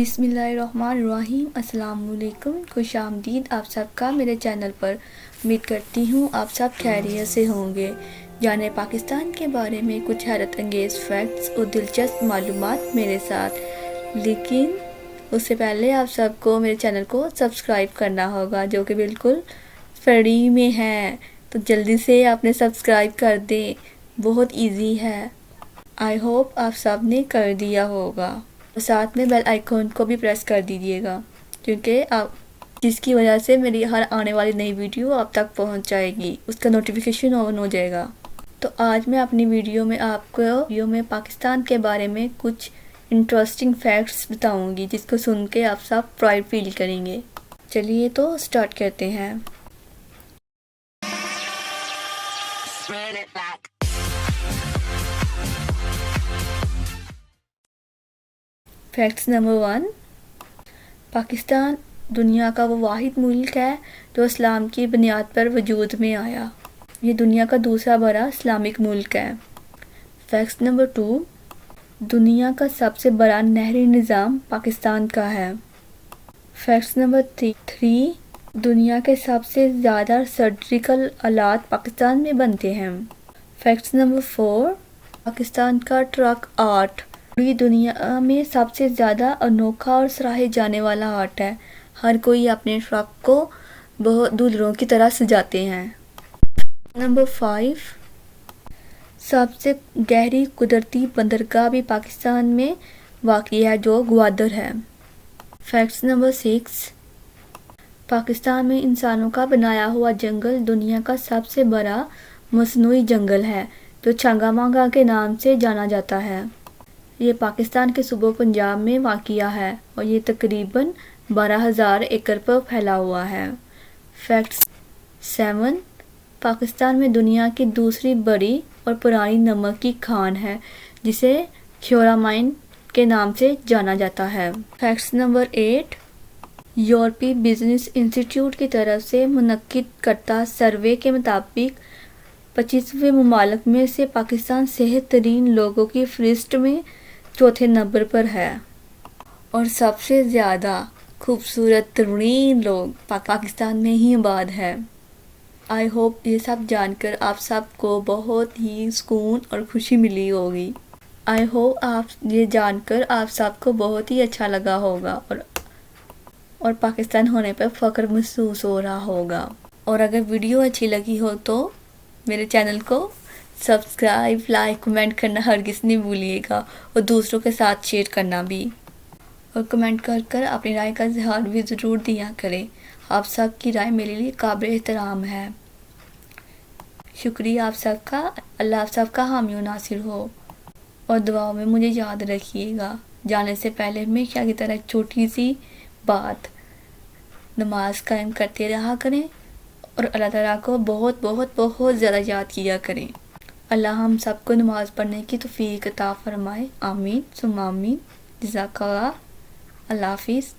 بسم اللہ الرحمن الرحیم۔ السلام علیکم، خوش آمدید آپ سب کا میرے چینل پر۔ امید کرتی ہوں آپ سب خیریت سے ہوں گے۔ جانے پاکستان کے بارے میں کچھ حیرت انگیز فیکٹس اور دلچسپ معلومات میرے ساتھ، لیکن اس سے پہلے آپ سب کو میرے چینل کو سبسکرائب کرنا ہوگا، جو کہ بالکل فری میں ہے، تو جلدی سے آپ نے سبسکرائب کر دیں، بہت ایزی ہے۔ آئی ہوپ آپ سب نے کر دیا ہوگا، اور ساتھ میں بیل آئیکن کو بھی پریس کر دیجیے گا، کیونکہ جس کی وجہ سے میری ہر آنے والی نئی ویڈیو آپ تک پہنچ جائے گی، اس کا نوٹیفیکیشن آن ہو جائے گا۔ تو آج میں اپنی ویڈیو میں آپ کو پاکستان کے بارے میں کچھ انٹرسٹنگ فیکٹس بتاؤں گی، جس کو سن کے آپ سب پرائڈ فیل کریں گے۔ چلیے تو سٹارٹ کرتے ہیں۔ فیکٹس نمبر 1، پاکستان دنیا کا وہ واحد ملک ہے جو اسلام کی بنیاد پر وجود میں آیا۔ یہ دنیا کا دوسرا بڑا اسلامک ملک ہے۔ فیکٹس نمبر 2، دنیا کا سب سے بڑا نہری نظام پاکستان کا ہے۔ فیکٹس نمبر 3، دنیا کے سب سے زیادہ سرجیکل آلات پاکستان میں بنتے ہیں۔ فیکٹس نمبر 4، پاکستان کا ٹرک آرٹ پوری دنیا میں سب سے زیادہ انوکھا اور سراہے جانے والا آرٹ ہے۔ ہر کوئی اپنے ٹرک کو بہت دلہنوں کی طرح سجاتے ہیں۔ نمبر 5، سب سے گہری قدرتی بندرگاہ بھی پاکستان میں واقع ہے، جو گوادر ہے۔ فیکٹس نمبر 6، پاکستان میں انسانوں کا بنایا ہوا جنگل دنیا کا سب سے بڑا مصنوعی جنگل ہے، جو چھنگا مانگا کے نام سے جانا جاتا ہے۔ یہ پاکستان کے صوبہ پنجاب میں واقع ہے، اور یہ تقریباً 12,000 ایکڑ پر پھیلا ہوا ہے۔ فیکٹس 7، پاکستان میں دنیا کی دوسری بڑی اور پرانی نمک کی کھان ہے، جسے کھیورا مائن کے نام سے جانا جاتا ہے۔ فیکٹس نمبر 8، یورپی بزنس انسٹی ٹیوٹ کی طرف سے منعقد کردہ سروے کے مطابق 25 ممالک میں سے پاکستان صحت ترین لوگوں کی فہرست میں چوتھے نمبر پر ہے، اور سب سے زیادہ خوبصورت ترین لوگ پاکستان میں ہی آباد ہے۔ آئی ہوپ یہ سب جان کر آپ سب کو بہت ہی سکون اور خوشی ملی ہوگی۔ آئی ہوپ یہ جان کر آپ سب کو بہت ہی اچھا لگا ہوگا، اور پاکستان ہونے پر فخر محسوس ہو رہا ہوگا۔ اور اگر ویڈیو اچھی لگی ہو تو میرے چینل کو سبسکرائب، لائک، کمنٹ کرنا ہرگز نہیں بھولیے گا، اور دوسروں کے ساتھ شیئر کرنا بھی، اور کمنٹ کر اپنی رائے کا اظہار بھی ضرور دیا کریں۔ آپ سب کی رائے میرے لیے قابل احترام ہے۔ شکریہ آپ سب کا۔ اللہ آپ سب کا حامی و ناصر ہو، اور دعاؤں میں مجھے یاد رکھیے گا۔ جانے سے پہلے ہمیشہ کی طرح ایک چھوٹی سی بات، نماز قائم کرتے رہا کریں، اور اللہ تعالیٰ کو بہت بہت بہت زیادہ یاد کیا کریں۔ اللہ ہم سب کو نماز پڑھنے کی توفیق عطا فرمائے، آمین ثم آمین۔ جزاک اللہ۔ اللہ حافظ۔